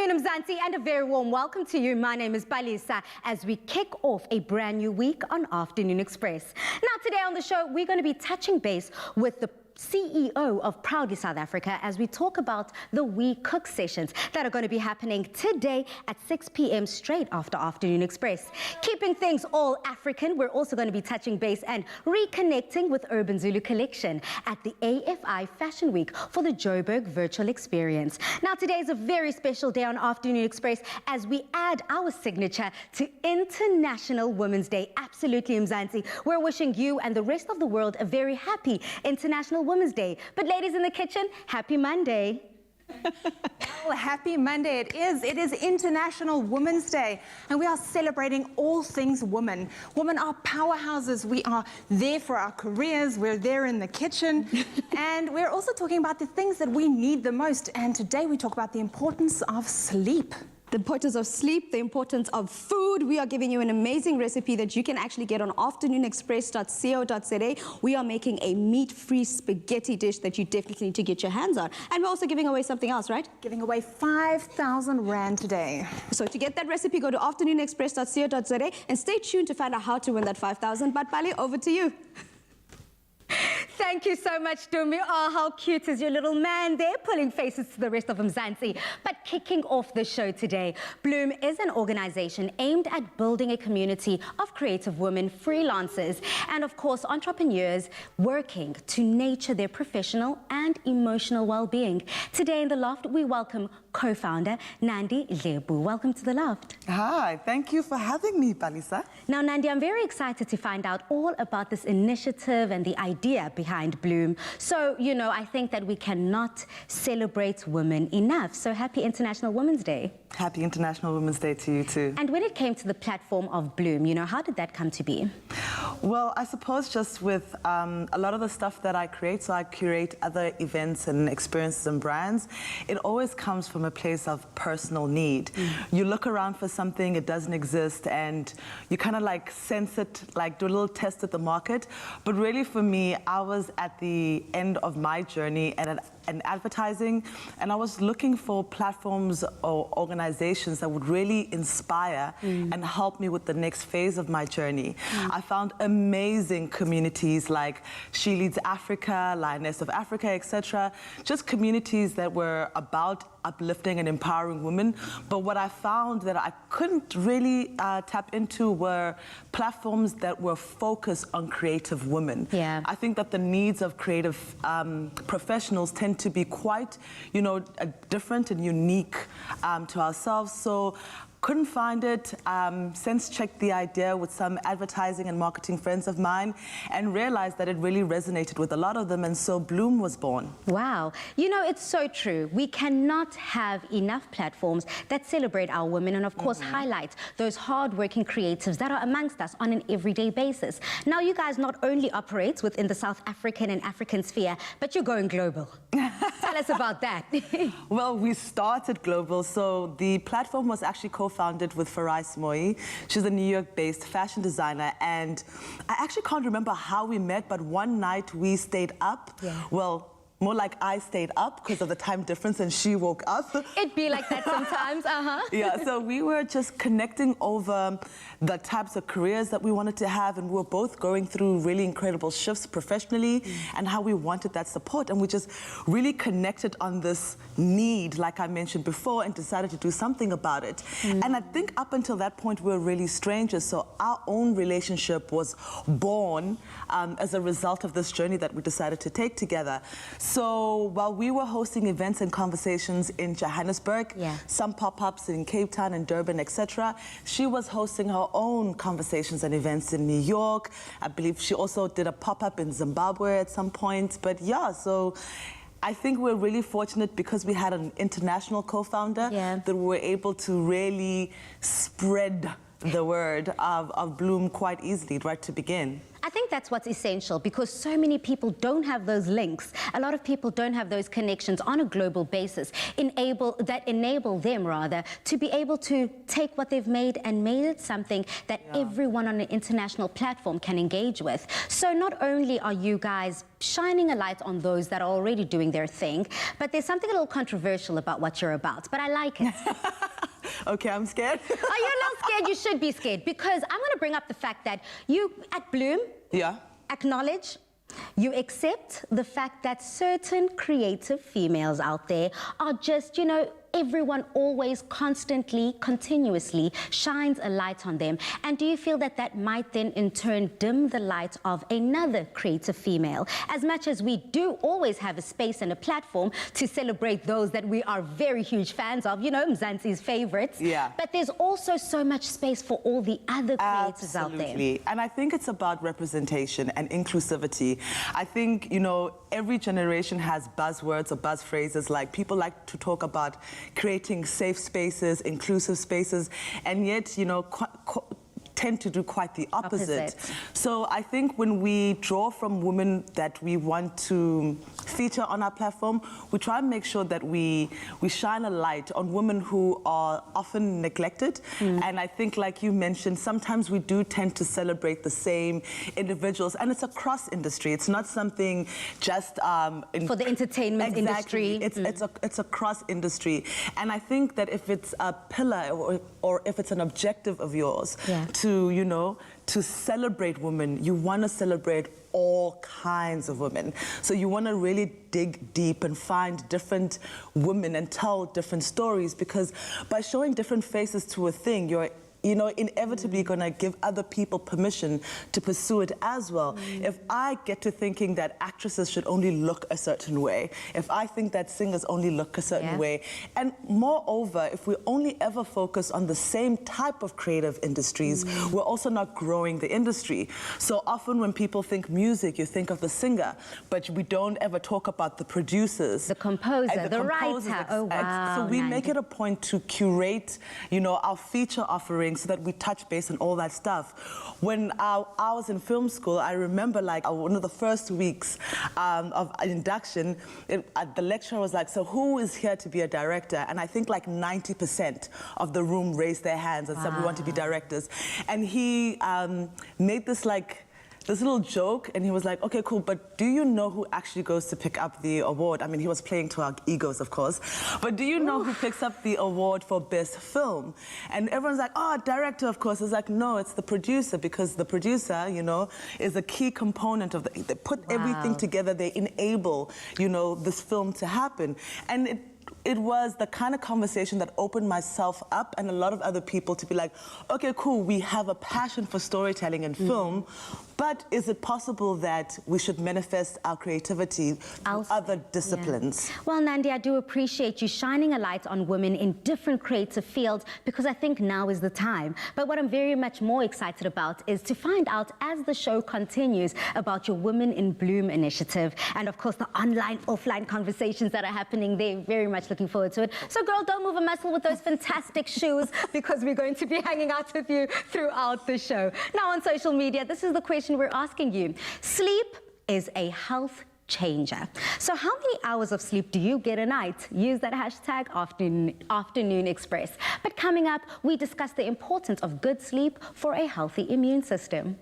afternoon, Mzansi, and a very warm welcome to you. My name is Balisa as we kick off a brand new week on Afternoon Express. Now, today on the show, we're going to be touching base with the CEO of Proudly South Africa as we talk about the We Cook sessions that are going to be happening today at 6 p.m. straight after Afternoon Express. Keeping things all African, we're also going to be touching base and reconnecting with Urban Zulu collection at the AFI Fashion Week for the Joburg virtual experience. Now, today is a very special day on Afternoon Express as we add our signature to International Women's Day. Absolutely, Mzansi. We're wishing you and the rest of the world a very happy International Women's Day. But ladies in the kitchen, happy Monday. Well, happy Monday it is. It is International Women's Day and we are celebrating all things women. Women are powerhouses. We are there for our careers. We're there in the kitchen and we're also talking about the things that we need the most. And today we talk about the importance of sleep. The importance of sleep, the importance of food. We are giving you an amazing recipe that you can actually get on afternoonexpress.co.za. We are making a meat-free spaghetti dish that you definitely need to get your hands on. And we're also giving away something else, right? Giving away 5,000 Rand today. So to get that recipe, go to afternoonexpress.co.za and stay tuned to find out how to win that 5,000. But Bali, over to you. Thank you so much, Dumi. Oh, how cute is your little man there, pulling faces to the rest of Mzansi. But kicking off the show today, Bloom is an organization aimed at building a community of creative women, freelancers, and of course, entrepreneurs working to nurture their professional and emotional well-being. Today in The Loft, we welcome co-founder Nandi Dlepu. Welcome to The Loft. Hi, thank you for having me, Balisa. Now, Nandi, I'm very excited to find out all about this initiative and the idea behind Bloom. So, you know, I think that we cannot celebrate women enough. So happy International Women's Day. Happy International Women's Day to you too. And when it came to the platform of Bloom, you know, how did that come to be? Well, I suppose just with a lot of the stuff that I create, so I curate other events and experiences and brands, it always comes from a place of personal need. You look around for something, it doesn't exist, and you kind of like sense it, like do a little test at the market. But really for me, I was at the end of my journey and advertising, and I was looking for platforms or organizations that would really inspire and help me with the next phase of my journey. I found amazing communities like She Leads Africa, Lioness of Africa, etc. Just communities that were about uplifting and empowering women. But what I found that I couldn't really tap into were platforms that were focused on creative women. Yeah. I think that the needs of creative professionals tend to be quite, you know, different and unique to ourselves. So couldn't find it, since checked the idea with some advertising and marketing friends of mine and realized that it really resonated with a lot of them, and so Bloom was born. Wow. You know, it's so true. We cannot have enough platforms that celebrate our women and of course highlight those hard-working creatives that are amongst us on an everyday basis. Now, you guys not only operate within the South African and African sphere, but you're going global. Tell us about that. Well, we started global, so the platform was actually co-founded with Farais Moyi. She's a New York-based fashion designer, and I actually can't remember how we met, but one night we stayed up. Yeah. Well, more like I stayed up because of the time difference and she woke up. It'd be like that sometimes, Yeah, so we were just connecting over the types of careers that we wanted to have, and we were both going through really incredible shifts professionally and how we wanted that support, and we just really connected on this need, like I mentioned before, and decided to do something about it. And I think up until that point we were really strangers, so our own relationship was born as a result of this journey that we decided to take together. So while we were hosting events and conversations in Johannesburg, some pop-ups in Cape Town and Durban, etc., she was hosting her own conversations and events in New York. I believe she also did a pop-up in Zimbabwe at some point. But yeah, so I think we're really fortunate because we had an international co-founder that we were able to really spread the word of Bloom quite easily right to begin. I think that's what's essential, because so many people don't have those links. A lot of people don't have those connections on a global basis that enable them rather to be able to take what they've made and made it something that everyone on an international platform can engage with. So not only are you guys shining a light on those that are already doing their thing, but there's something a little controversial about what you're about, but I like it. Okay, I'm scared. Oh, you're a little scared. You should be scared, because I'm going to bring up the fact that you at Bloom acknowledge, you accept the fact that certain creative females out there are just, you know, everyone always constantly, continuously shines a light on them. And do you feel that that might then in turn dim the light of another creative female? As much as we do always have a space and a platform to celebrate those that we are very huge fans of, you know, Mzansi's favorites. Yeah. But there's also so much space for all the other creators out there. Absolutely. And I think it's about representation and inclusivity. I think, you know, every generation has buzzwords or buzz phrases, like people like to talk about creating safe spaces, inclusive spaces, and yet, you know, tend to do quite the opposite. So I think when we draw from women that we want to feature on our platform, we try and make sure that we shine a light on women who are often neglected. And I think, like you mentioned, sometimes we do tend to celebrate the same individuals, and it's across industry. It's not something just for the entertainment industry. It's across industry. And I think that if it's a pillar or if it's an objective of yours to, you know, to celebrate women, you want to celebrate all kinds of women. So you want to really dig deep and find different women and tell different stories, because by showing different faces to a thing, you're, you know, inevitably going to give other people permission to pursue it as well. If I get to thinking that actresses should only look a certain way, if I think that singers only look a certain way, and moreover, if we only ever focus on the same type of creative industries, we're also not growing the industry. So often when people think music, you think of the singer, but we don't ever talk about the producers. The composer, the writer. Oh, wow. So we make it a point to curate, you know, our feature offerings so that we touch base on all that stuff. When I was in film school, I remember like one of the first weeks of induction, the lecturer was like, so who is here to be a director? And I think like 90% of the room raised their hands and said, we want to be directors. And he made this little joke, and he was like, okay, cool, but do you know who actually goes to pick up the award? I mean, he was playing to our egos, of course, but do you know who picks up the award for best film? And everyone's like, oh, director, of course. It's like, no, it's the producer, because the producer, you know, is a key component of they put everything together, they enable, you know, this film to happen. And it was the kind of conversation that opened myself up and a lot of other people to be like, okay, cool, we have a passion for storytelling and film, but is it possible that we should manifest our creativity through other disciplines? Well, Nandi, I do appreciate you shining a light on women in different creative fields, because I think now is the time. But what I'm very much more excited about is to find out, as the show continues, about your Women in Bloom initiative, and of course the online, offline conversations that are happening there. Very much looking forward to it. So girl, don't move a muscle with those fantastic shoes, because we're going to be hanging out with you throughout the show. Now on social media, this is the question we're asking you. Sleep is a health changer. So how many hours of sleep do you get a night? Use that hashtag afternoon express. But coming up, we discuss the importance of good sleep for a healthy immune system.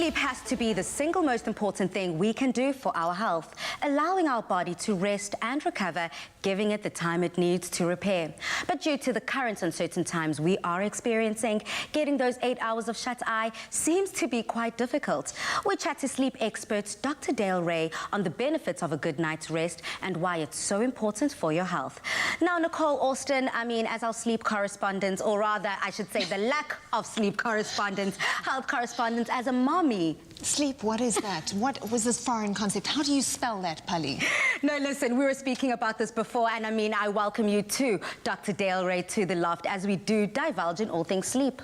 Sleep has to be the single most important thing we can do for our health, allowing our body to rest and recover, giving it the time it needs to repair. But due to the current uncertain times we are experiencing, getting those 8 hours of shut-eye seems to be quite difficult. We chat to sleep expert Dr. Dale Ray on the benefits of a good night's rest and why it's so important for your health. Now, Nicole Austin, as our sleep correspondent, or rather, I should say the lack of sleep correspondent, health correspondent, as a mommy. Sleep, what is that? What was this foreign concept? How do you spell that, Pali? No, listen, we were speaking about this before, and I welcome you too, Dr. Dale Ray, to the loft as we do divulge in all things sleep.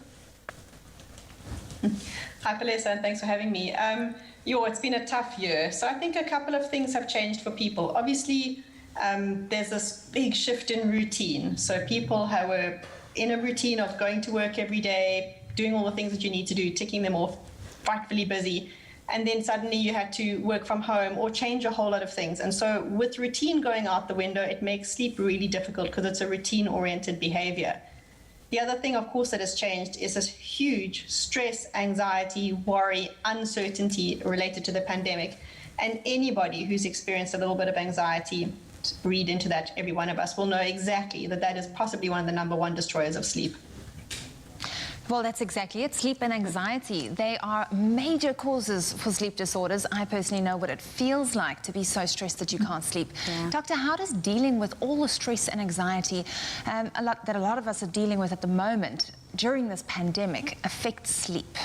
Hi, Palesa, and thanks for having me. It's been a tough year, so I think a couple of things have changed for people. Obviously, there's this big shift in routine. So people who were in a routine of going to work every day, doing all the things that you need to do, ticking them off, frightfully busy, and then suddenly you had to work from home or change a whole lot of things. And so with routine going out the window, it makes sleep really difficult because it's a routine-oriented behavior. The other thing, of course, that has changed is this huge stress, anxiety, worry, uncertainty related to the pandemic. And anybody who's experienced a little bit of anxiety, read into that, every one of us will know exactly that that is possibly one of the #1 destroyers of sleep. Well, that's exactly it. Sleep and anxiety, they are major causes for sleep disorders. I personally know what it feels like to be so stressed that you can't sleep. Yeah. Doctor, how does dealing with all the stress and anxiety that a lot of us are dealing with at the moment during this pandemic affect sleep?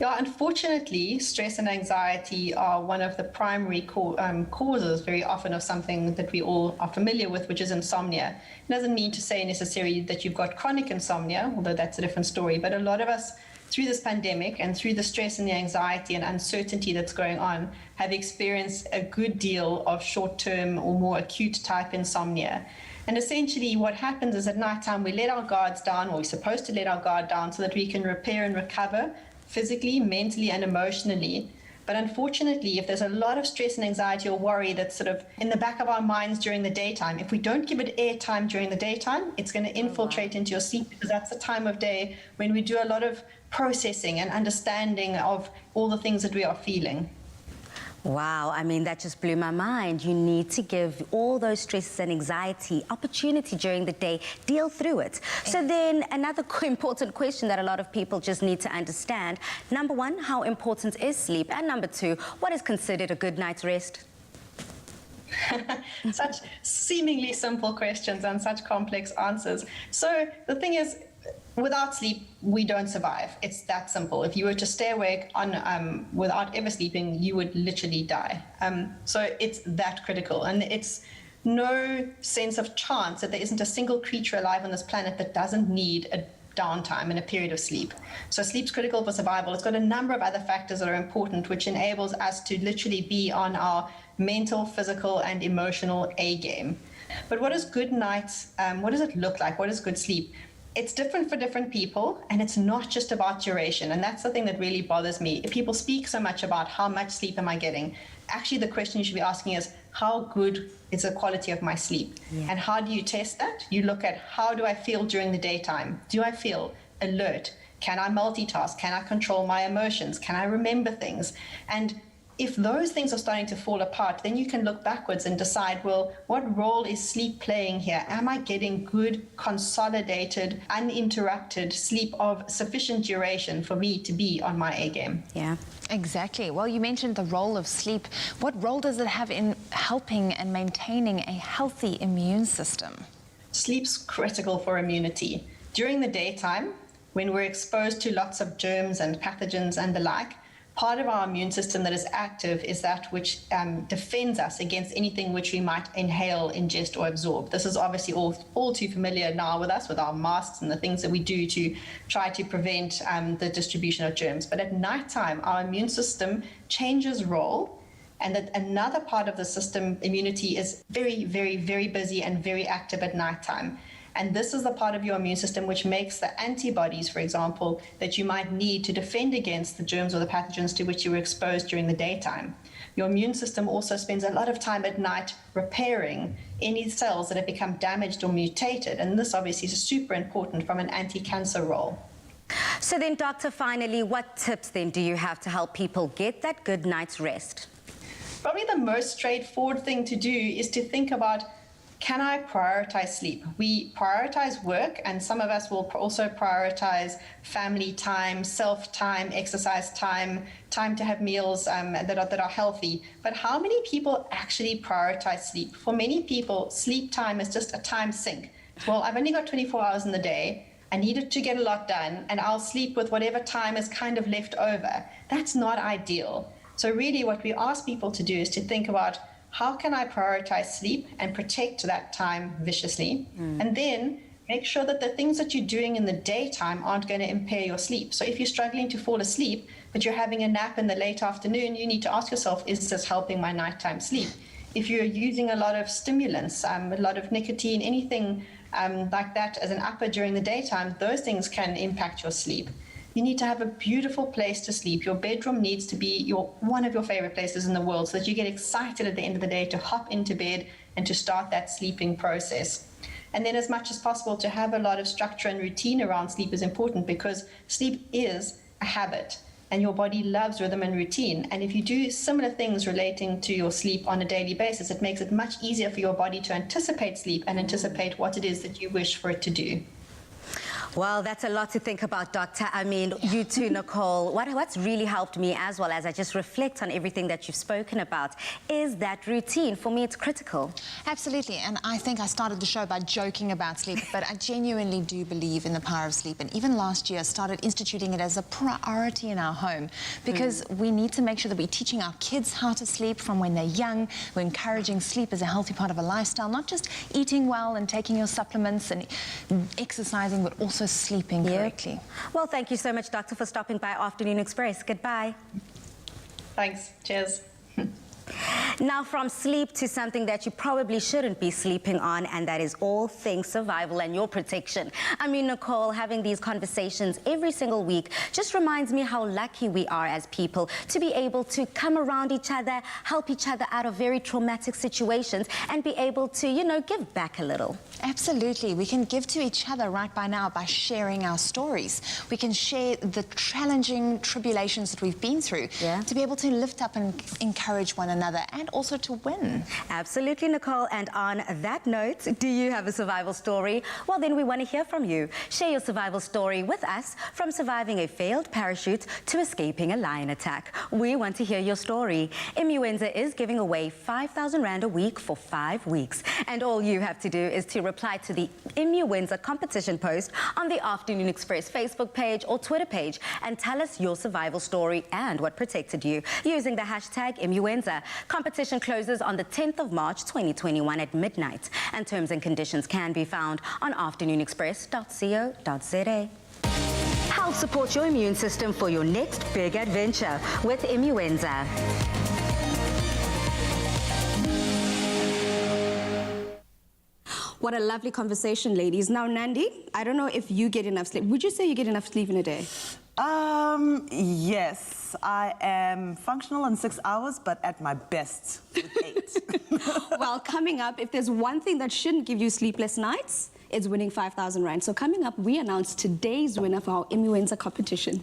Yeah, unfortunately, stress and anxiety are one of the primary causes very often of something that we all are familiar with, which is insomnia. It doesn't mean to say necessarily that you've got chronic insomnia, although that's a different story, but a lot of us through this pandemic and through the stress and the anxiety and uncertainty that's going on have experienced a good deal of short-term or more acute type insomnia. And essentially what happens is at nighttime we let our guards down, or we're supposed to let our guard down so that we can repair and recover physically, mentally, and emotionally. But unfortunately, if there's a lot of stress and anxiety or worry that's sort of in the back of our minds during the daytime, if we don't give it airtime during the daytime, it's going to infiltrate into your sleep, because that's the time of day when we do a lot of processing and understanding of all the things that we are feeling. Wow, that just blew my mind. You need to give all those stresses and anxiety opportunity during the day, deal through it. So then another important question that a lot of people just need to understand. #1, how important is sleep? And #2, what is considered a good night's rest? Such seemingly simple questions and such complex answers. So the thing is, without sleep, we don't survive. It's that simple. If you were to stay awake without ever sleeping, you would literally die. So it's that critical. And it's no sense of chance that there isn't a single creature alive on this planet that doesn't need a downtime and a period of sleep. So sleep's critical for survival. It's got a number of other factors that are important, which enables us to literally be on our mental, physical, and emotional A game. But what is good nights? What does it look like? What is good sleep? It's different for different people, and it's not just about duration. And that's the thing that really bothers me. If people speak so much about how much sleep am I getting, actually the question you should be asking is, how good is the quality of my sleep? Yeah. And how do you test that? You look at, how do I feel during the daytime? Do I feel alert? Can I multitask? Can I control my emotions? Can I remember things? And if those things are starting to fall apart, then you can look backwards and decide, well, what role is sleep playing here? Am I getting good, consolidated, uninterrupted sleep of sufficient duration for me to be on my A game? Yeah. Exactly. Well, you mentioned the role of sleep. What role does it have in helping and maintaining a healthy immune system? Sleep's critical for immunity. During the daytime, when we're exposed to lots of germs and pathogens and the like, part of our immune system that is active is that which defends us against anything which we might inhale, ingest, or absorb. This is obviously all too familiar now with us, with our masks and the things that we do to try to prevent the distribution of germs. But at nighttime, our immune system changes role, and that another part of the system, immunity, is very, very, very busy and very active at nighttime. And this is the part of your immune system which makes the antibodies, for example, that you might need to defend against the germs or the pathogens to which you were exposed during the daytime. Your immune system also spends a lot of time at night repairing any cells that have become damaged or mutated. And this obviously is super important from an anti-cancer role. So then, doctor, finally, what tips then do you have to help people get that good night's rest? Probably the most straightforward thing to do is to think about, can I prioritize sleep? We prioritize work, and some of us will also prioritize family time, self-time, exercise time, time to have meals that are healthy. But how many people actually prioritize sleep? For many people, sleep time is just a time sink. Well, I've only got 24 hours in the day. I needed to get a lot done, and I'll sleep with whatever time is kind of left over. That's not ideal. So really what we ask people to do is to think about, how can I prioritize sleep and protect that time viciously? And then make sure that the things that you're doing in the daytime aren't going to impair your sleep. So if you're struggling to fall asleep, but you're having a nap in the late afternoon, you need to ask yourself, is this helping my nighttime sleep? If you're using a lot of stimulants, a lot of nicotine, anything like that as an upper during the daytime, those things can impact your sleep. You need to have a beautiful place to sleep. Your bedroom needs to be one of your favorite places in the world, so that you get excited at the end of the day to hop into bed and to start that sleeping process. And then as much as possible to have a lot of structure and routine around sleep is important, because sleep is a habit and your body loves rhythm and routine. And if you do similar things relating to your sleep on a daily basis, it makes it much easier for your body to anticipate sleep and anticipate what it is that you wish for it to do. Well, that's a lot to think about, Doctor. I mean, you too, Nicole. What's really helped me, as well as I just reflect on everything that you've spoken about, is that routine. For me, it's critical. Absolutely, and I think I started the show by joking about sleep, but I genuinely do believe in the power of sleep. And even last year, I started instituting it as a priority in our home, because we need to make sure that we're teaching our kids how to sleep from when they're young. We're encouraging sleep as a healthy part of a lifestyle, not just eating well and taking your supplements and exercising, but also sleeping correctly. Well, thank you so much, Doctor, for stopping by Afternoon Express. Goodbye. Thanks. Cheers. Now, from sleep to something that you probably shouldn't be sleeping on, and that is all things survival and your protection. I mean, Nicole, having these conversations every single week just reminds me how lucky we are as people to be able to come around each other, help each other out of very traumatic situations, and be able to, you know, give back a little. Absolutely. We can give to each other right by now by sharing our stories. We can share the challenging tribulations that we've been through to be able to lift up and encourage one another, and also to win. Absolutely, Nicole. And on that note, do you have a survival story? Well, then we want to hear from you. Share your survival story with us, from surviving a failed parachute to escaping a lion attack. We want to hear your story. Immuenza is giving away 5,000 Rand a week for 5 weeks. And all you have to do is to reply to the Immuenza competition post on the Afternoon Express Facebook page or Twitter page and tell us your survival story and what protected you using the hashtag Immuenza. Competition closes on the 10th of March 2021 at midnight, and terms and conditions can be found on afternoonexpress.co.za. Help support your immune system for your next big adventure with Immuenza. What a lovely conversation, ladies. Now, Nandi, I don't know if you get enough sleep. Would you say you get enough sleep in a day? Yes, I am functional in 6 hours, but at my best with 8. Well, coming up, if there's one thing that shouldn't give you sleepless nights, it's winning 5,000 Rand. So coming up, we announce today's winner for our Immuenza competition.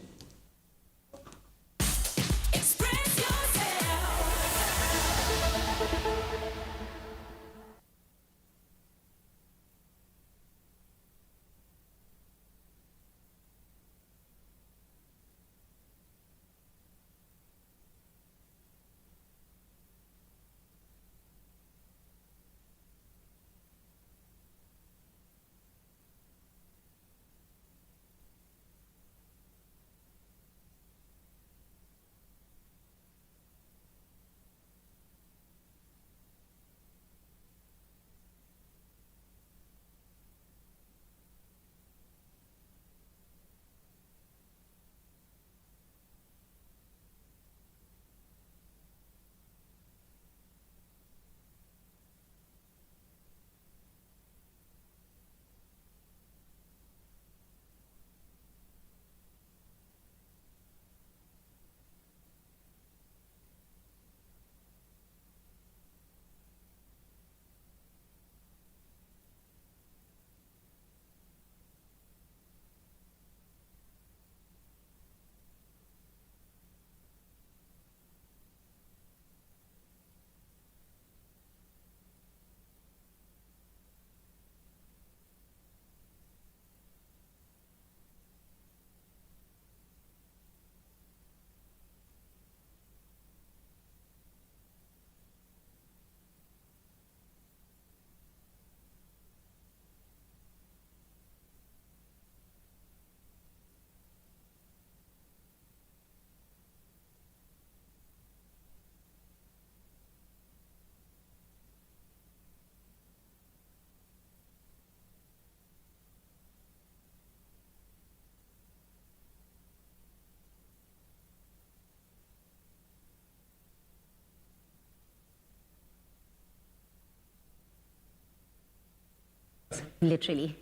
Express, literally.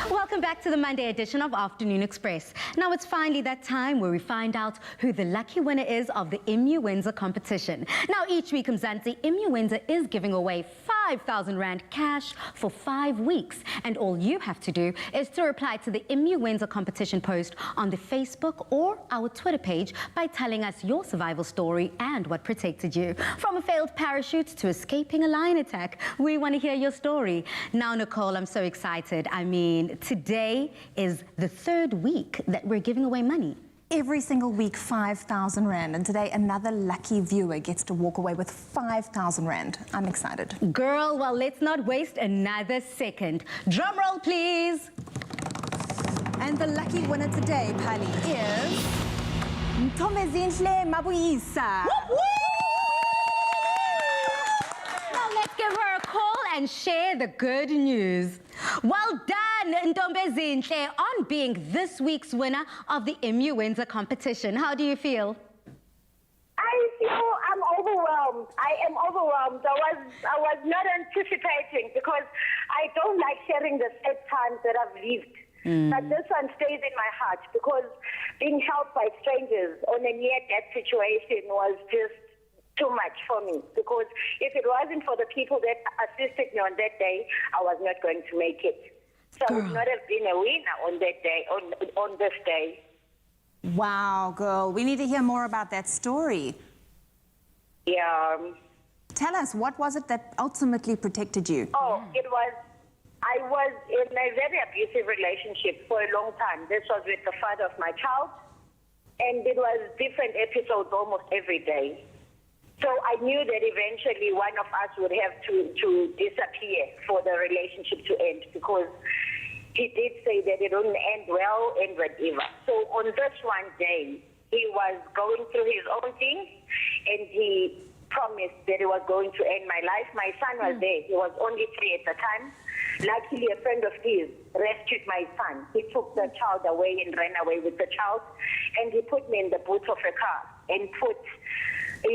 Welcome back to the Monday edition of Afternoon Express. Now it's finally that time where we find out who the lucky winner is of the Immuwenza competition. Now each week, Mzansi, Immuwenza is giving away 5,000 Rand cash for 5 weeks. And all you have to do is to reply to the Immuwenza competition post on the Facebook or our Twitter page by telling us your survival story and what protected you. From a failed parachute to escaping a lion attack, we want to hear your story. Now, Nicole, I'm so excited. I mean, today is the 3rd week that we're giving away money. Every single week, 5,000 Rand. And today, another lucky viewer gets to walk away with 5,000 Rand. I'm excited. Girl, well, let's not waste another second. Drum roll, please. And the lucky winner today, Pali, is Ntomezinhle Mabuyisa. Now let's give her a call and share the good news. Well done, Ntombezinhle, on being this week's winner of the Immuwenza competition. How do you feel? I'm overwhelmed. I am overwhelmed. I was not anticipating because I don't like sharing the sad times that I've lived. But this one stays in my heart because being helped by strangers on a near-death situation was just too much for me, because if it wasn't for the people that assisted me on that day, I was not going to make it. So I would not have been a winner on that day, on this day. Wow, girl. We need to hear more about that story. Yeah. Tell us, what was it that ultimately protected you? Oh, I was in a very abusive relationship for a long time. This was with the father of my child, and it was different episodes almost every day. So I knew that eventually one of us would have to disappear for the relationship to end, because he did say that it wouldn't end well and whatever. So on this one day, he was going through his own thing, and he promised that he was going to end my life. My son was there. He was only 3 at the time. Luckily, a friend of his rescued my son. He took the child away and ran away with the child, and he put me in the boot of a car and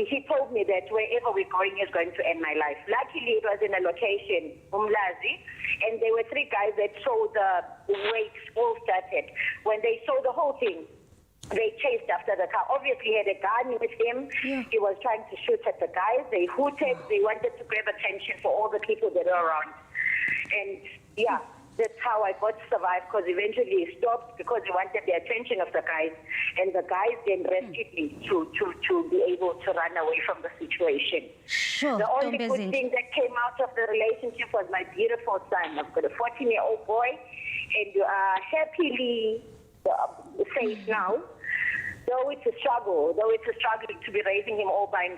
he told me that wherever we're going is going to end my life. Luckily, it was in a location, Umlazi, and there were 3 guys that saw the way it all started. When they saw the whole thing, they chased after the car. Obviously, he had a gun with him. Yeah. He was trying to shoot at the guys. They hooted. They wanted to grab attention for all the people that were around. And yeah, that's how I got to survive, because eventually he stopped because he wanted the attention of the guys. And the guys then rescued me to be able to run away from the situation. Sure. The only good thing that came out of the relationship was my beautiful son. I've got a 14-year-old boy, and happily safe now. Though it's a struggle to be raising him all by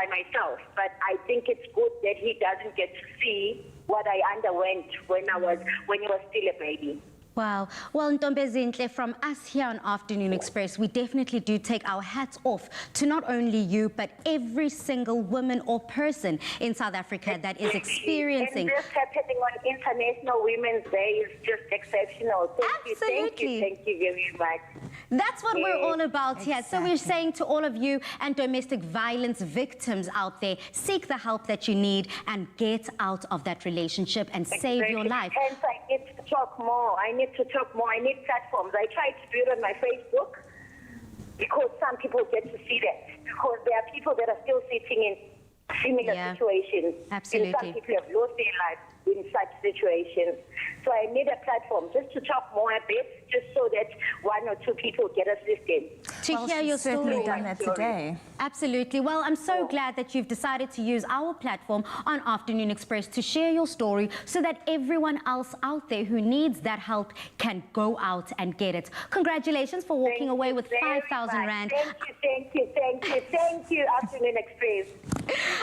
myself. But I think it's good that he doesn't get to see what I underwent when he was still a baby. Wow. Well, Ntombezinhle, from us here on Afternoon Express, we definitely do take our hats off to not only you, but every single woman or person in South Africa that is experiencing. And this happening on International Women's Day is just exceptional. Thank you very much. That's what we're all about here. So we're saying to all of you and domestic violence victims out there, seek the help that you need and get out of that relationship and save your life. Hence, I need to talk more. I need platforms. I try to do it on my Facebook because some people get to see that. Because there are people that are still sitting in similar Yeah. situations. Absolutely. And some people have lost their lives in such situations. So I made a platform just to talk more a bit, just so that one or two people get assistance. To hear your certainly story. done that today. Absolutely. Well, I'm so glad that you've decided to use our platform on Afternoon Express to share your story so that everyone else out there who needs that help can go out and get it. Congratulations for walking away with 5,000 Rand. Thank you, Afternoon Express.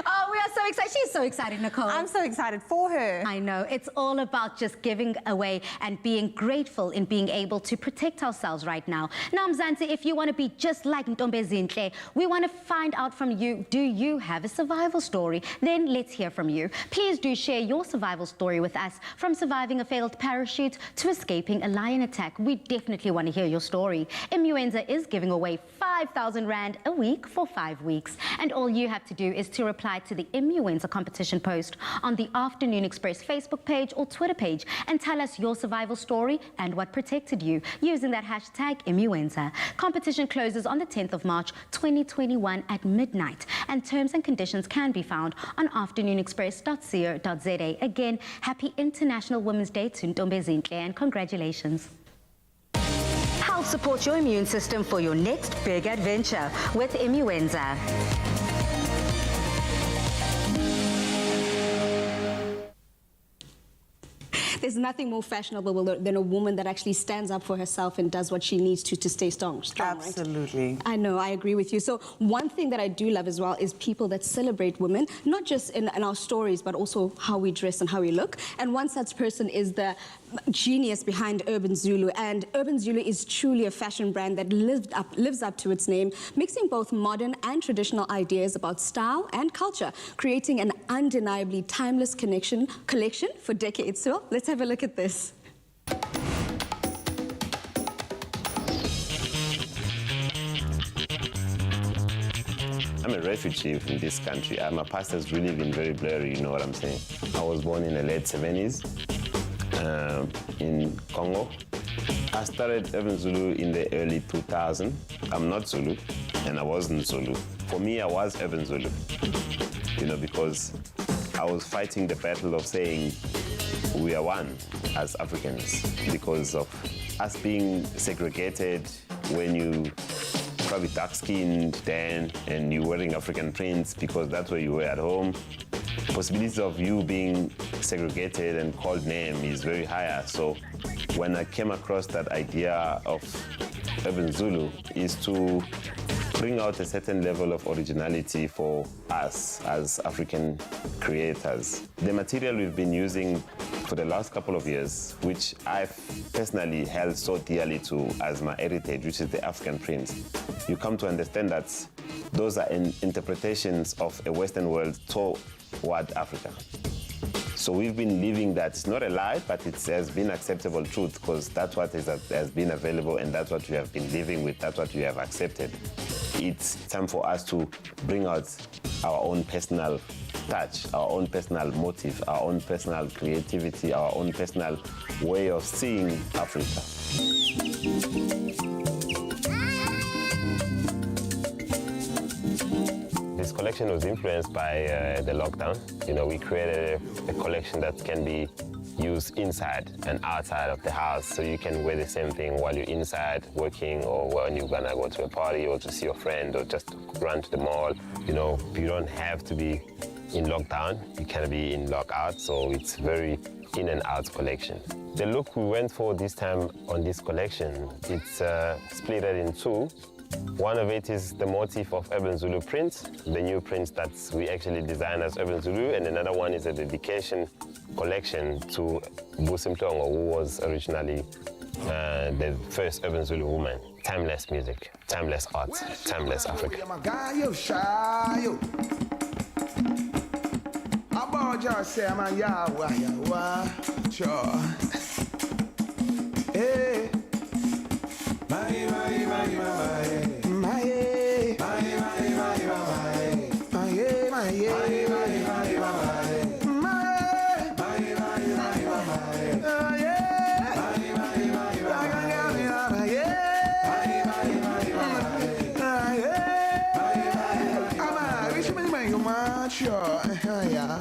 Oh, we are so excited. She's so excited, Nicole. I'm so excited for her. I know. It's all about just giving away and being grateful in being able to protect ourselves right now. Now, Mzansi, if you want to be just like Ntombezinhle, we want to find out from you, do you have a survival story? Then let's hear from you. Please do share your survival story with us, from surviving a failed parachute to escaping a lion attack. We definitely want to hear your story. Immuenza is giving away 5,000 Rand a week for 5 weeks. And all you have to do is to reply to the Immuenza competition post on the Afternoon Express Facebook page or Twitter page and tell us your survival story and what protected you using that hashtag Immuenza. Competition closes on the 10th of March 2021 at midnight, and terms and conditions can be found on afternoonexpress.co.za. Again, happy International Women's Day to Ntombezinhle and congratulations. Help support your immune system for your next big adventure with Immuenza. There's nothing more fashionable than a woman that actually stands up for herself and does what she needs to stay strong, Absolutely. right? I know, I agree with you. So one thing that I do love as well is people that celebrate women, not just in our stories, but also how we dress and how we look. And one such person is the genius behind Urban Zulu. And Urban Zulu is truly a fashion brand that lives up to its name, mixing both modern and traditional ideas about style and culture, creating an undeniably timeless collection for decades. So let's have a look at this. I'm a refugee in this country. My past has really been very blurry, you know what I'm saying? I was born in the late 70s in Congo. I started Urban Zulu in the early 2000s. I'm not Zulu, and I wasn't Zulu. For me, I was Urban Zulu, you know, because I was fighting the battle of saying we are one as Africans because of us being segregated when you probably dark-skinned then and you're wearing African prints because that's where you were at home. Possibility of you being segregated and called name is very higher. So when I came across that idea of Urban Zulu is to bring out a certain level of originality for us as African creators. The material we've been using for the last couple of years, which I've personally held so dearly to as my heritage, which is the African prints, you come to understand that those are interpretations of a Western world toward Africa. So we've been living that. It's not a lie, but it has been acceptable truth because that's what has been available and that's what we have been living with, that's what we have accepted. It's time for us to bring out our own personal touch, our own personal motive, our own personal creativity, our own personal way of seeing Africa. This collection was influenced by the lockdown. You know, we created a collection that can be used inside and outside of the house. So you can wear the same thing while you're inside working or when you're gonna go to a party or to see your friend or just run to the mall. You know, you don't have to be in lockdown. You can be in lockout, so it's very in and out collection. The look we went for this time on this collection, it's split in two. One of it is the motif of Urban Zulu prints, the new prints that we actually designed as Urban Zulu, and another one is a dedication collection to Busi Mhlongo, who was originally the first Urban Zulu woman. Timeless music, timeless art, timeless Africa. not sure. Yeah.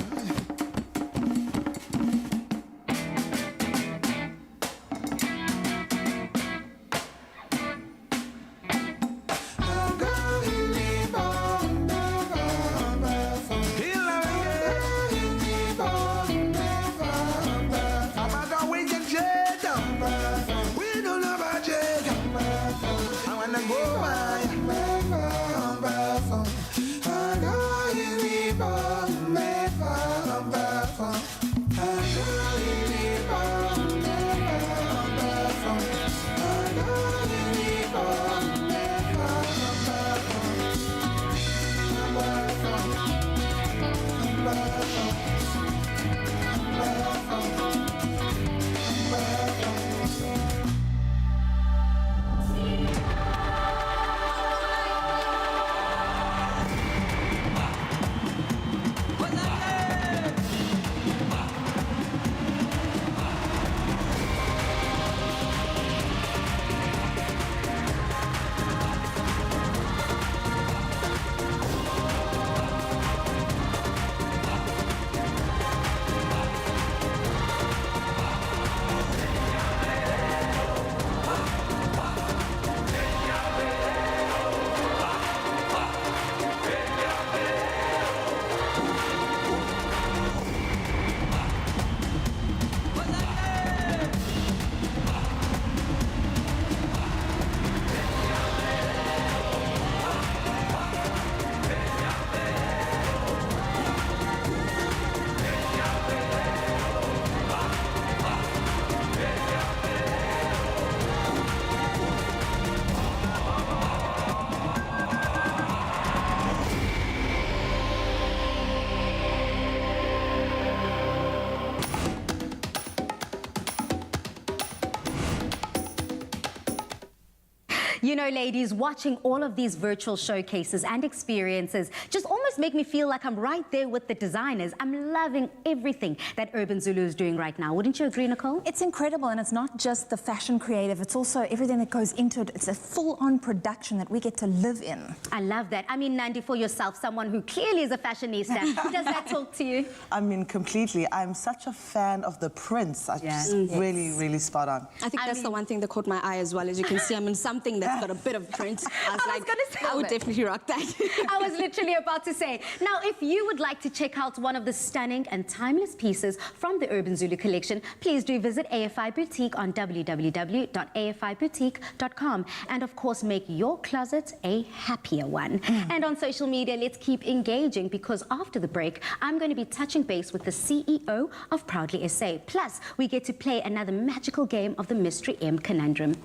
You know, ladies, watching all of these virtual showcases and experiences just almost make me feel like I'm right there with the designers. I'm loving everything that Urban Zulu is doing right now. Wouldn't you agree, Nicole? It's incredible, and it's not just the fashion creative, it's also everything that goes into it. It's a full-on production that we get to live in. I love that. I mean, Nandi, for yourself, someone who clearly is a fashionista, does that talk to you? I mean, completely. I'm such a fan of the prints. Just really, really spot on. I think that's the one thing that caught my eye as well. As you can see, I'm in something that's got a bit of print. I would definitely rock that. I was literally about to say. Now, if you would like to check out one of the stunning and timeless pieces from the Urban Zulu collection, please do visit AFI Boutique on www.afiboutique.com. And of course, make your closet a happier one. And on social media, let's keep engaging, because after the break, I'm going to be touching base with the CEO of Proudly SA. Plus, we get to play another magical game of the Mystery M Conundrum.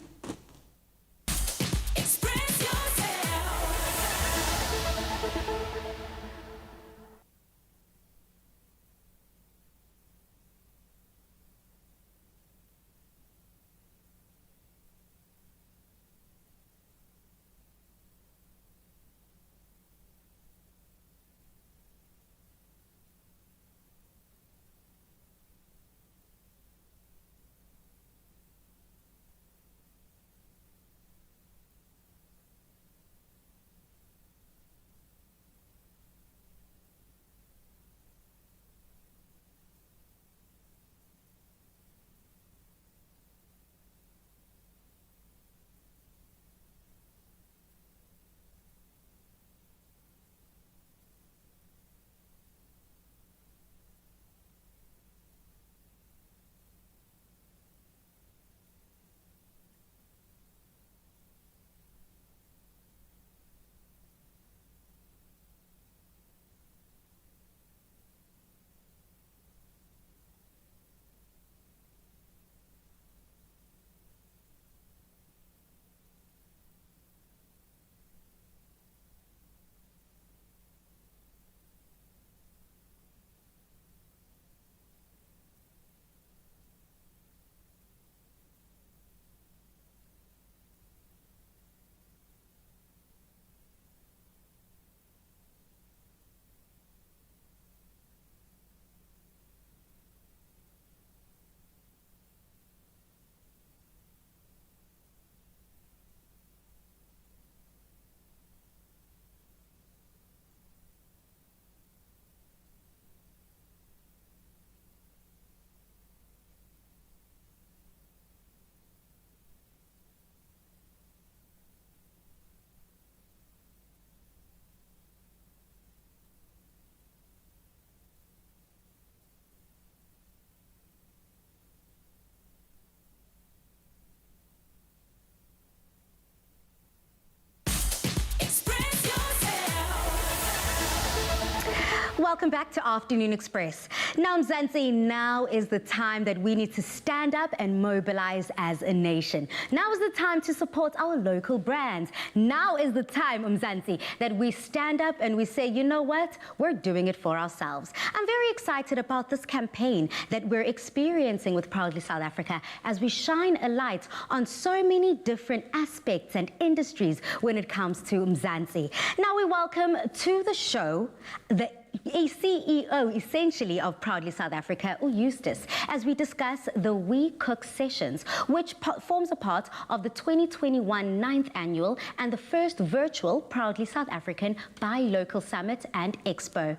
welcome back to Afternoon Express. Now, Mzansi, now is the time that we need to stand up and mobilize as a nation. Now is the time to support our local brands. Now is the time, Mzansi, that we stand up and we say, you know what? We're doing it for ourselves. I'm very excited about this campaign that we're experiencing with Proudly South Africa as we shine a light on so many different aspects and industries when it comes to Mzansi. Now we welcome to the show the CEO, essentially, of Proudly South Africa, Eustace, as we discuss the We Cook Sessions, which forms a part of the 2021 9th Annual and the first virtual Proudly South African Buy Local Summit and Expo.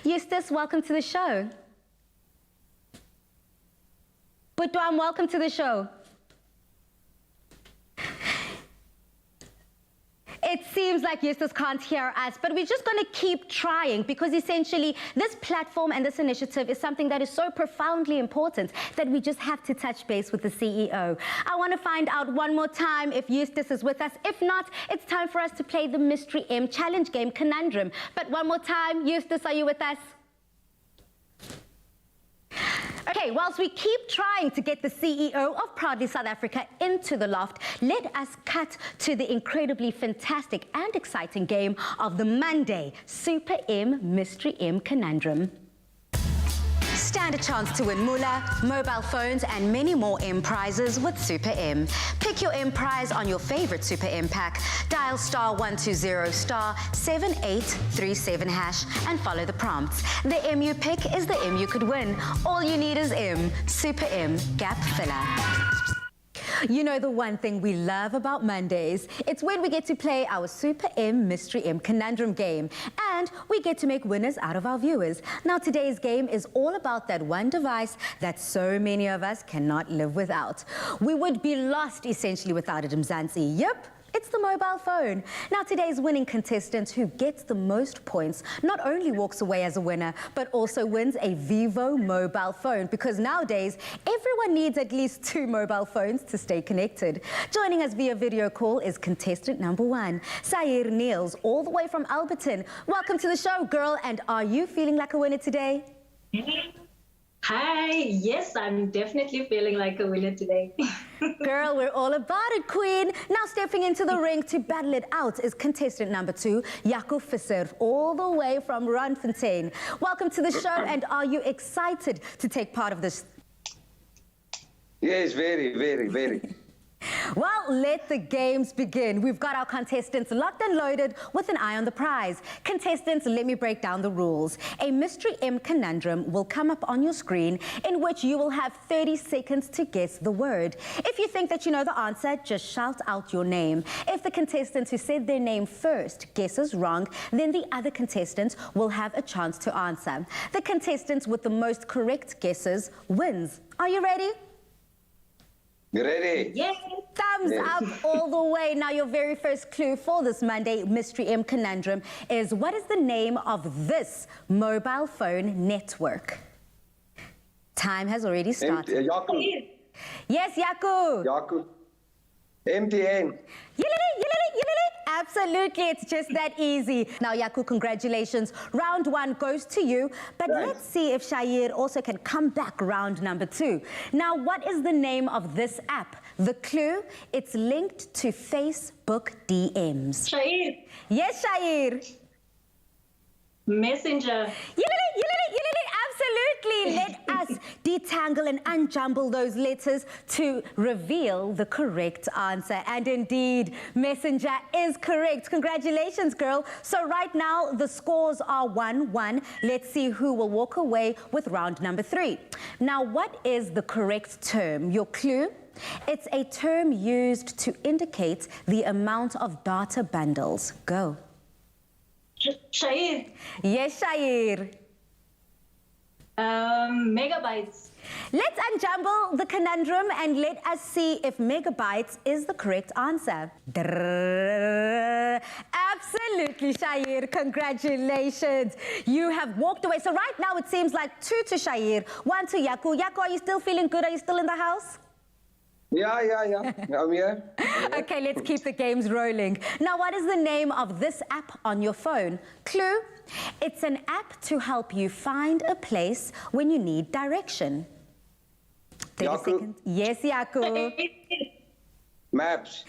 Eustace, welcome to the show. Butwam, welcome to the show. It seems like Eustace can't hear us, but we're just going to keep trying because essentially this platform and this initiative is something that is so profoundly important that we just have to touch base with the CEO. I want to find out one more time if Eustace is with us. If not, it's time for us to play the Mystery M challenge game, Conundrum. But one more time, Eustace, are you with us? Okay, whilst we keep trying to get the CEO of Proudly South Africa into the loft, let us cut to the incredibly fantastic and exciting game of the Monday Super M Mystery M Conundrum. Stand a chance to win Moola, mobile phones and many more M prizes with Super M. Pick your M prize on your favorite Super M pack. Dial *120*7837# and follow the prompts. The M you pick is the M you could win. All you need is M. Super M Gap Filler. You know the one thing we love about Mondays? It's when we get to play our Super M Mystery M Conundrum game. And we get to make winners out of our viewers. Now today's game is all about that one device that so many of us cannot live without. We would be lost essentially without it, Mzansi. Yep. It's the mobile phone. Now, today's winning contestant who gets the most points not only walks away as a winner, but also wins a Vivo mobile phone because nowadays, everyone needs at least 2 mobile phones to stay connected. Joining us via video call is contestant number 1, Sair Niels, all the way from Alberton. Welcome to the show, girl, and are you feeling like a winner today? Hi, yes, I'm definitely feeling like a winner today. Girl, we're all about it, queen. Now stepping into the ring to battle it out is contestant number 2, Jaco Visser, all the way from Randfontein. Welcome to the show, and are you excited to take part of this? Yes, very, very, very. Well, let the games begin. We've got our contestants locked and loaded with an eye on the prize. Contestants, let me break down the rules. A Mystery M Conundrum will come up on your screen in which you will have 30 seconds to guess the word. If you think that you know the answer, just shout out your name. If the contestant who said their name first guesses wrong, then the other contestant will have a chance to answer. The contestant with the most correct guesses wins. Are you ready? You ready? Yes. Thumbs up all the way. Now, your very first clue for this Monday Mystery M Conundrum is, what is the name of this mobile phone network? Time has already started. Jaco. Yes, Jaco. Jaco. MTN. Absolutely, it's just that easy. Now, Jaco, congratulations. Round 1 goes to you, but let's see if Shair also can come back round number 2. Now, what is the name of this app? The clue, it's linked to Facebook DMs. Shair. Yes, Shair. Messenger. Absolutely. Let us detangle and unjumble those letters to reveal the correct answer. And indeed, Messenger is correct. Congratulations, girl. So right now, the scores are 1-1. Let's see who will walk away with round number 3. Now, what is the correct term? Your clue? It's a term used to indicate the amount of data bundles. Go. Shair. Yes, Shair. Megabytes. Let's unjumble the conundrum and let us see if megabytes is the correct answer. Absolutely, Shair. Congratulations. You have walked away. So right now it seems like 2 to Shair, 1 to Jaco. Jaco, are you still feeling good? Are you still in the house? Yeah. I'm here. Okay, let's keep the games rolling. Now, what is the name of this app on your phone? Clue, It's an app to help you find a place when you need direction. 30 Yaku. seconds. Yes, Yaku. Maps.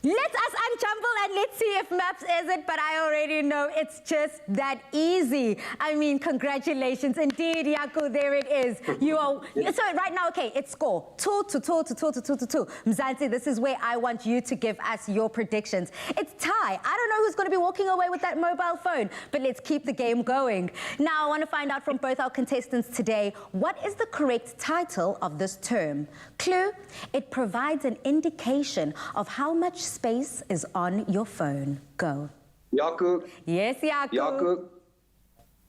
Let us unjumble and let's see if Maps is it, but I already know it's just that easy. I mean, congratulations. Indeed, Yaku, there it is. You are, so right now, okay, it's score. 2-2. Mzansi, this is where I want you to give us your predictions. It's tie. I don't know who's going to be walking away with that mobile phone, but let's keep the game going. Now, I want to find out from both our contestants today, what is the correct title of this term? Clue, it provides an indication of how much space is on your phone. Go. Yaku. Yes, Yaku. Yaku.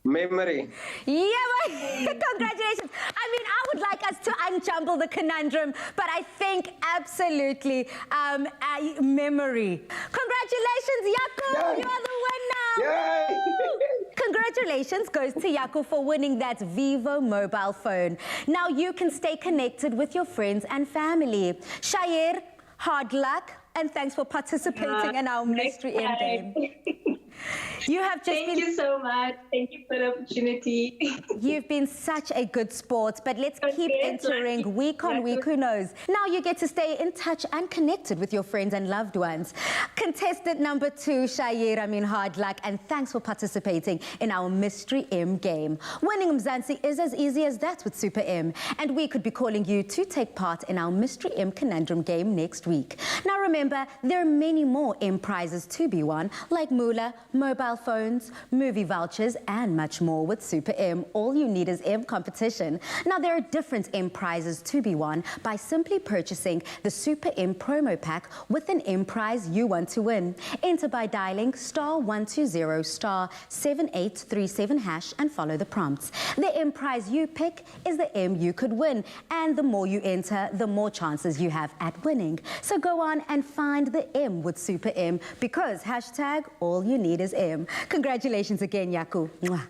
Memory. Yeah, congratulations. I mean, I would like us to unjumble the conundrum, but I think absolutely memory. Congratulations, Yaku. Yay. You are the winner. Yay! Congratulations goes to Yaku for winning that Vivo mobile phone. Now you can stay connected with your friends and family. Shair, hard luck, and thanks for participating in our mystery end game. You have just Thank you so much. Thank you for the opportunity. You've been such a good sport, but let's keep entering week on week. Who knows? Now you get to stay in touch and connected with your friends and loved ones. Contestant number 2, Shair, I mean, hard luck, and thanks for participating in our Mystery M game. Winning Mzansi is as easy as that with Super M, and we could be calling you to take part in our Mystery M Conundrum game next week. Now remember, there are many more M prizes to be won, like Moola, mobile phones, movie vouchers, and much more with Super M. All you need is M competition. Now, there are different M prizes to be won by simply purchasing the Super M promo pack with an M prize you want to win. Enter by dialing *120 *7837# and follow the prompts. The M prize you pick is the M you could win, and the more you enter, the more chances you have at winning. So go on and find the M with Super M, because hashtag all you need is M. Congratulations again, Yaku. Mwah.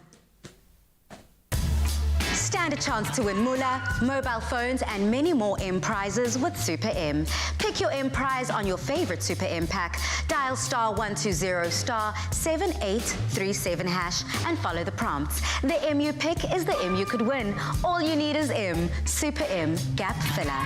Stand a chance to win Moola, mobile phones, and many more M prizes with Super M. Pick your M prize on your favorite Super M pack. Dial *120 *7837# and follow the prompts. The M you pick is the M you could win. All you need is M. Super M Gap Filler.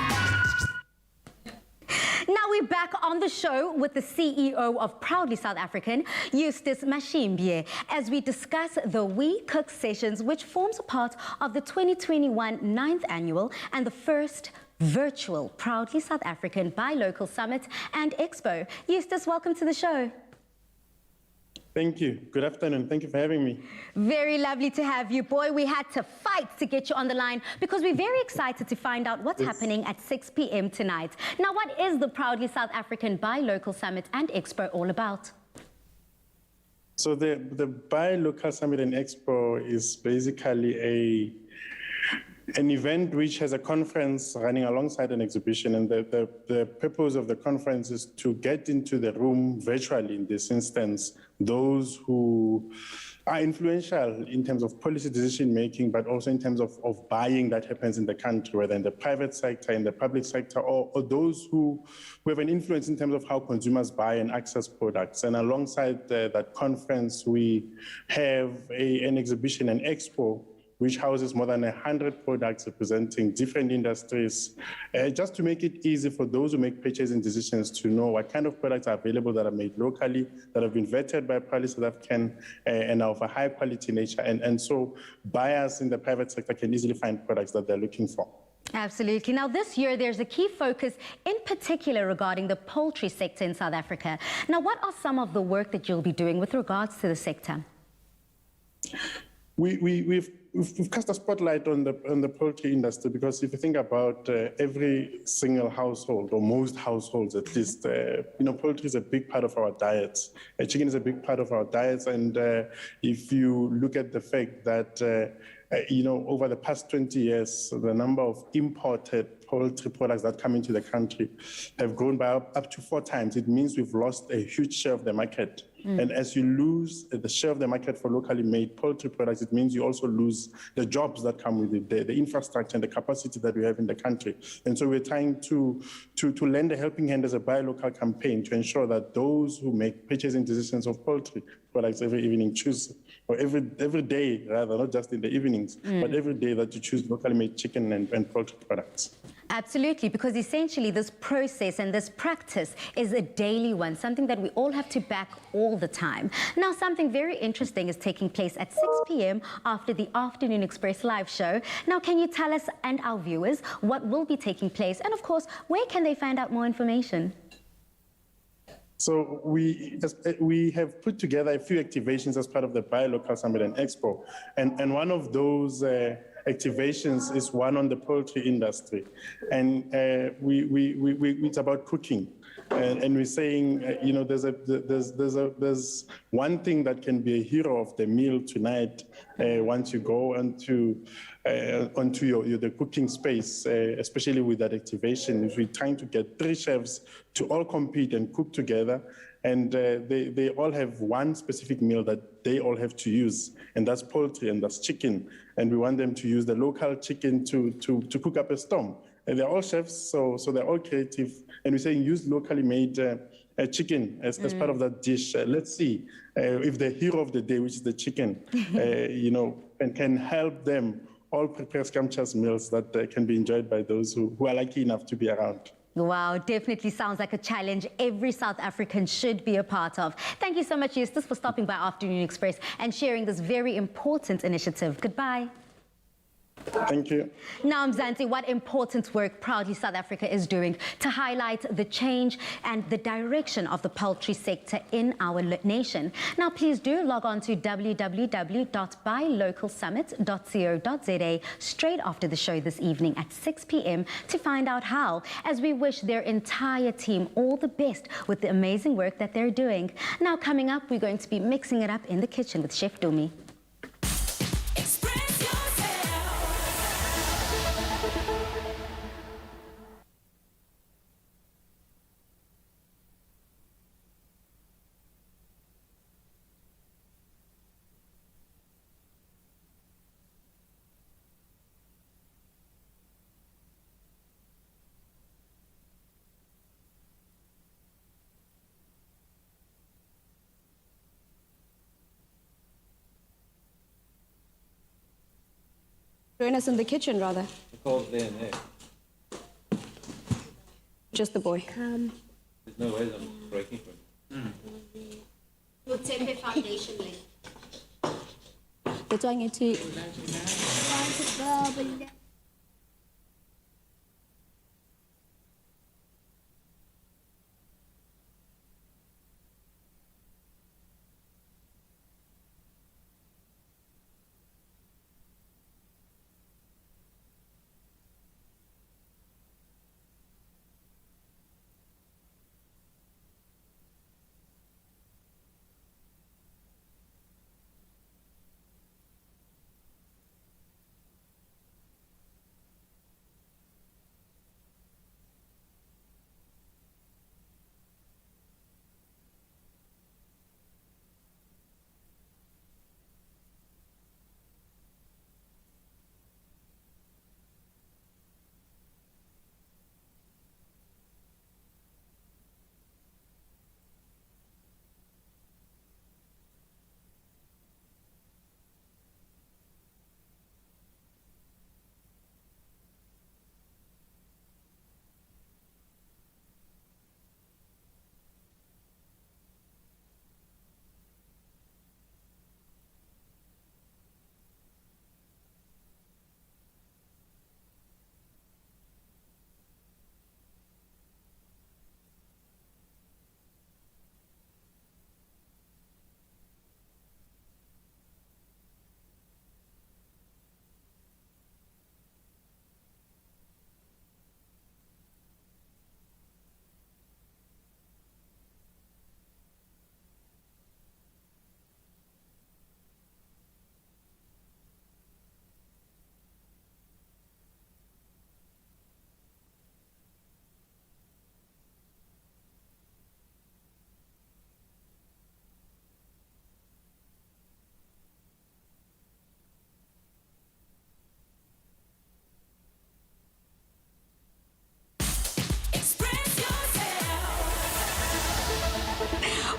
Now we're back on the show with the CEO of Proudly South African, Eustace Mashimbye, as we discuss the We Cook Sessions, which forms a part of the 2021 9th Annual and the first virtual Proudly South African Buy Local Summit and Expo. Eustace, welcome to the show. Thank you. Good afternoon. Thank you for having me. Very lovely to have you. Boy, we had to fight to get you on the line because we're very excited to find out what's happening at 6 p.m. tonight. Now, what is the Proudly South African Buy Local Summit and Expo all about? So the Buy Local Summit and Expo is basically an event which has a conference running alongside an exhibition, and the purpose of the conference is to get into the room virtually, in this instance, those who are influential in terms of policy decision making, but also in terms of buying that happens in the country, whether in the private sector, in the public sector, or those who have an influence in terms of how consumers buy and access products. And alongside that conference, we have an exhibition, an expo, which houses more than 100 products representing different industries, just to make it easy for those who make purchasing decisions to know what kind of products are available that are made locally, that have been vetted by Proudly South African, and are of a high quality nature. And so buyers in the private sector can easily find products that they're looking for. Absolutely. Now, this year, there's a key focus in particular regarding the poultry sector in South Africa. Now, what are some of the work that you'll be doing with regards to the sector? We've cast a spotlight on the poultry industry, because if you think about every single household, or most households at least, poultry is a big part of our diets. Chicken is a big part of our diets, and if you look at the fact that over the past 20 years, the number of imported poultry products that come into the country have grown by up to 4 times. It means we've lost a huge share of the market. And as you lose the share of the market for locally made poultry products, it means you also lose the jobs that come with it, the infrastructure and the capacity that we have in the country. And so we're trying to lend a helping hand as a buy local campaign to ensure that those who make purchasing decisions of poultry products every evening choose, or every day rather, not just in the evenings, but every day that you choose locally made chicken and poultry products. Absolutely, because essentially this process and this practice is a daily one, something that we all have to back all the time. Now, something very interesting is taking place at 6 p.m. after the Afternoon Express live show. Now, can you tell us and our viewers what will be taking place? And of course, where can they find out more information? So we have put together a few activations as part of the Buy Local Summit and Expo. And one of those activations is one on the poultry industry. And it's about cooking. And we're saying, you know, there's one thing that can be a hero of the meal tonight once you go onto the cooking space, especially with that activation. Is we're trying to get 3 chefs to all compete and cook together, and they all have one specific meal that they all have to use, and that's poultry and that's chicken. And we want them to use the local chicken to cook up a storm. And they're all chefs, so they're all creative. And we're saying use locally made chicken as part of that dish. Let's see if the hero of the day, which is the chicken, you know, and can help them all prepare scrumptious meals that can be enjoyed by those who are lucky enough to be around. Wow, definitely sounds like a challenge every South African should be a part of. Thank you so much, Eustace, for stopping by Afternoon Express and sharing this very important initiative. Goodbye. Thank you. Now, Mzansi, what important work Proudly South Africa is doing to highlight the change and the direction of the poultry sector in our nation. Now, please do log on to www.buylocalsummit.co.za straight after the show this evening at 6 p.m. to find out how, as we wish their entire team all the best with the amazing work that they're doing. Now, coming up, we're going to be mixing it up in the kitchen with Chef Dumi. Join us in the kitchen, rather. Nicole's there, no. Just the boy. There's no way I'm breaking for him. We'll take the foundation link. That's why I need to...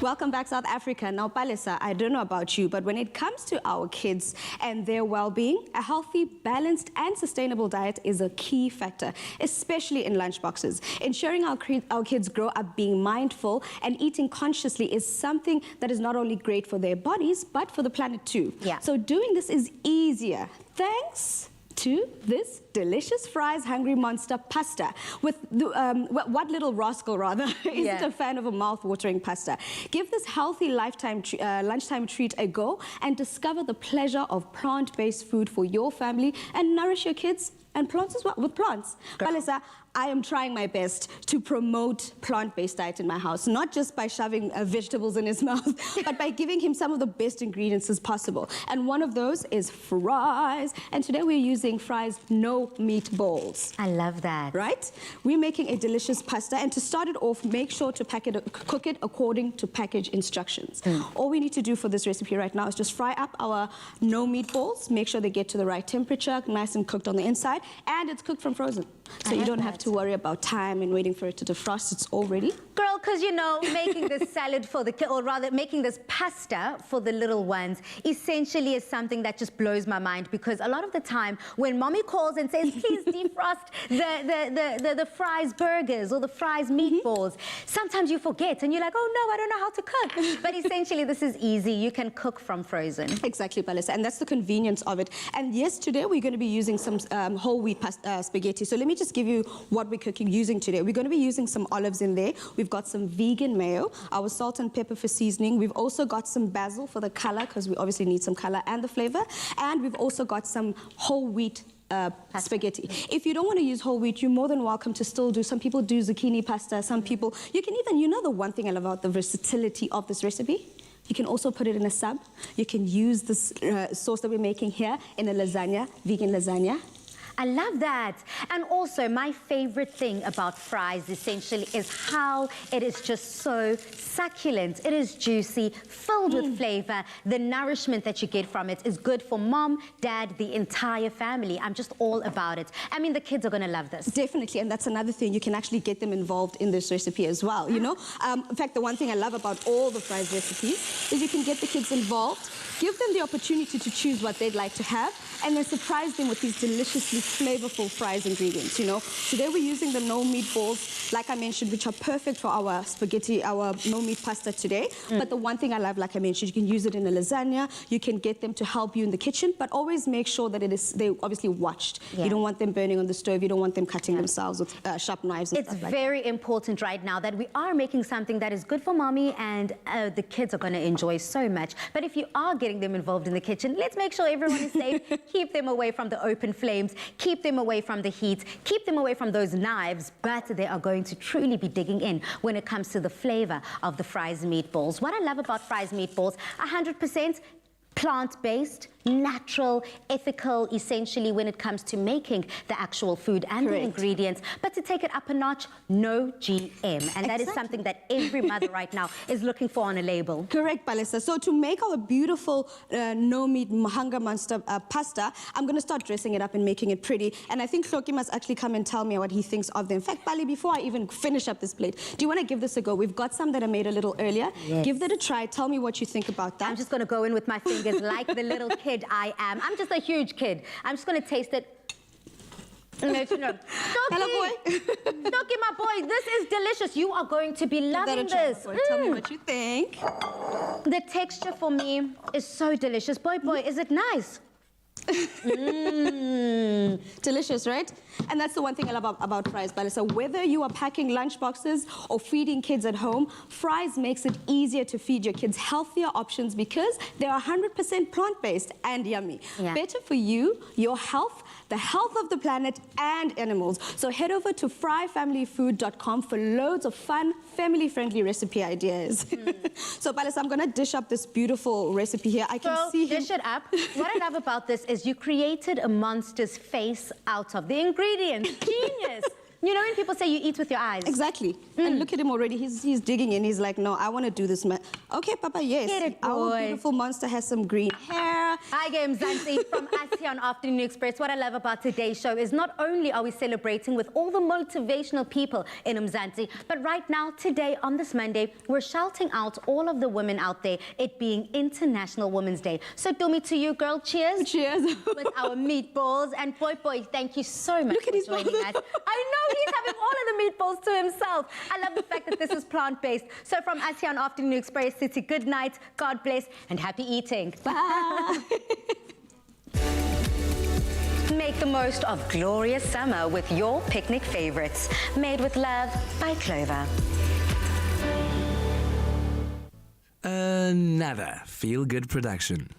Welcome back, South Africa. Now, Palesa, I don't know about you, but when it comes to our kids and their well-being, a healthy, balanced, and sustainable diet is a key factor, especially in lunchboxes. Ensuring our kids grow up being mindful and eating consciously is something that is not only great for their bodies, but for the planet too. Yeah. So doing this is easier thanks to this delicious Fry's Hungry Monster pasta. With the, what little rascal, rather, isn't a fan of a mouth-watering pasta? Give this healthy lunchtime treat a go and discover the pleasure of plant-based food for your family and nourish your kids and plants as well, with plants. Palesa, I am trying my best to promote plant-based diet in my house, not just by shoving vegetables in his mouth, but by giving him some of the best ingredients as possible. And one of those is fries. And today we're using Fry's no meatballs. I love that. Right? We're making a delicious pasta, and to start it off, make sure to cook it according to package instructions. All we need to do for this recipe right now is just fry up our no meatballs, make sure they get to the right temperature, nice and cooked on the inside, and it's cooked from frozen. So you don't have to worry about time and waiting for it to defrost. It's all ready. Girl, because you know, making this salad for the kid, or rather making this pasta for the little ones, essentially is something that just blows my mind, because a lot of the time when mommy calls and says, please defrost the Fry's burgers or the Fry's meatballs, sometimes you forget and you're like, oh no, I don't know how to cook. But essentially this is easy. You can cook from frozen. Exactly, Palesa, and that's the convenience of it. And yes, today we're going to be using some whole wheat spaghetti. So let me just give you what we're using today. We're going to be using some olives in there. We've got some vegan mayo, our salt and pepper for seasoning. We've also got some basil for the color, because we obviously need some color and the flavor. And we've also got some whole wheat spaghetti. If you don't want to use whole wheat, you're more than welcome to still do. Some people do zucchini pasta. Some people, you can even, you know, the one thing I love about the versatility of this recipe? You can also put it in a sub. You can use this sauce that we're making here in a lasagna, vegan lasagna. I love that. And also, my favorite thing about Fry's essentially is how it is just so succulent. It is juicy, filled with flavor. The nourishment that you get from it is good for mom, dad, the entire family. I'm just all about it. I mean, the kids are going to love this. Definitely, and that's another thing. You can actually get them involved in this recipe as well, you know? In fact, the one thing I love about all the Fry's recipes is you can get the kids involved, give them the opportunity to choose what they'd like to have, and then surprise them with these deliciously flavorful Fry's ingredients, you know. Today we're using the no meatballs, like I mentioned, which are perfect for our spaghetti, our no meat pasta today. But the one thing I love, like I mentioned, you can use it in a lasagna, you can get them to help you in the kitchen, but always make sure that they're obviously watched. You don't want them burning on the stove, you don't want them cutting themselves with sharp knives and stuff like that. It's very important right now that we are making something that is good for mommy, and the kids are going to enjoy so much. But if you are getting them involved in the kitchen, let's make sure everyone is safe. Keep them away from the open flames, keep them away from the heat, keep them away from those knives, but they are going to truly be digging in when it comes to the flavor of the Fry's meatballs. What I love about Fry's meatballs, 100% plant-based, natural, ethical, essentially, when it comes to making the actual food and the ingredients. But to take it up a notch, no GM. And that is something that every mother right now is looking for on a label. Correct, Palesa. So to make our beautiful no-meat Hungry Monster pasta, I'm going to start dressing it up and making it pretty. And I think Hloki must actually come and tell me what he thinks of them. In fact, Pali, before I even finish up this plate, do you want to give this a go? We've got some that I made a little earlier. Give that a try. Tell me what you think about that. I'm just going to go in with my fingers like the little kid I am. I'm just a huge kid. I'm just going to taste it. Hello, boy. Stocky, my boy, this is delicious. You are going to be loving this. Tell me what you think. The texture for me is so delicious. Boy, is it nice? Delicious, right? And that's the one thing I love about Fry's, Palesa. Whether you are packing lunch boxes or feeding kids at home, Fry's makes it easier to feed your kids healthier options because they are 100% plant-based and yummy. Better for you, your health, the health of the planet and animals. So head over to fryfamilyfood.com for loads of fun, family-friendly recipe ideas. So Palesa, I'm going to dish up this beautiful recipe here. I can see him. Dish it up. What I love about this is you created a monster's face out of the ingredients. Genius. You know when people say you eat with your eyes? Exactly. And look at him already. He's digging in. He's like, no, I want to do this. Okay, Papa, yes. Get it, boy. Our beautiful monster has some green hair. Hi, Game Zanzi from us here on Afternoon Express. What I love about today's show is not only are we celebrating with all the motivational people in Mzansi, but right now, today, on this Monday, we're shouting out all of the women out there, it being International Women's Day. So, Dumi, to you, girl, cheers. Cheers. With our meatballs. And Boy, thank you so much for joining us. I know he's having all of the meatballs to himself. I love the fact that this is plant-based. So from us here on Afternoon Express City, good night, God bless, and happy eating. Bye. Make the most of glorious summer with your picnic favorites. Made with love by Clover. Another feel-good production.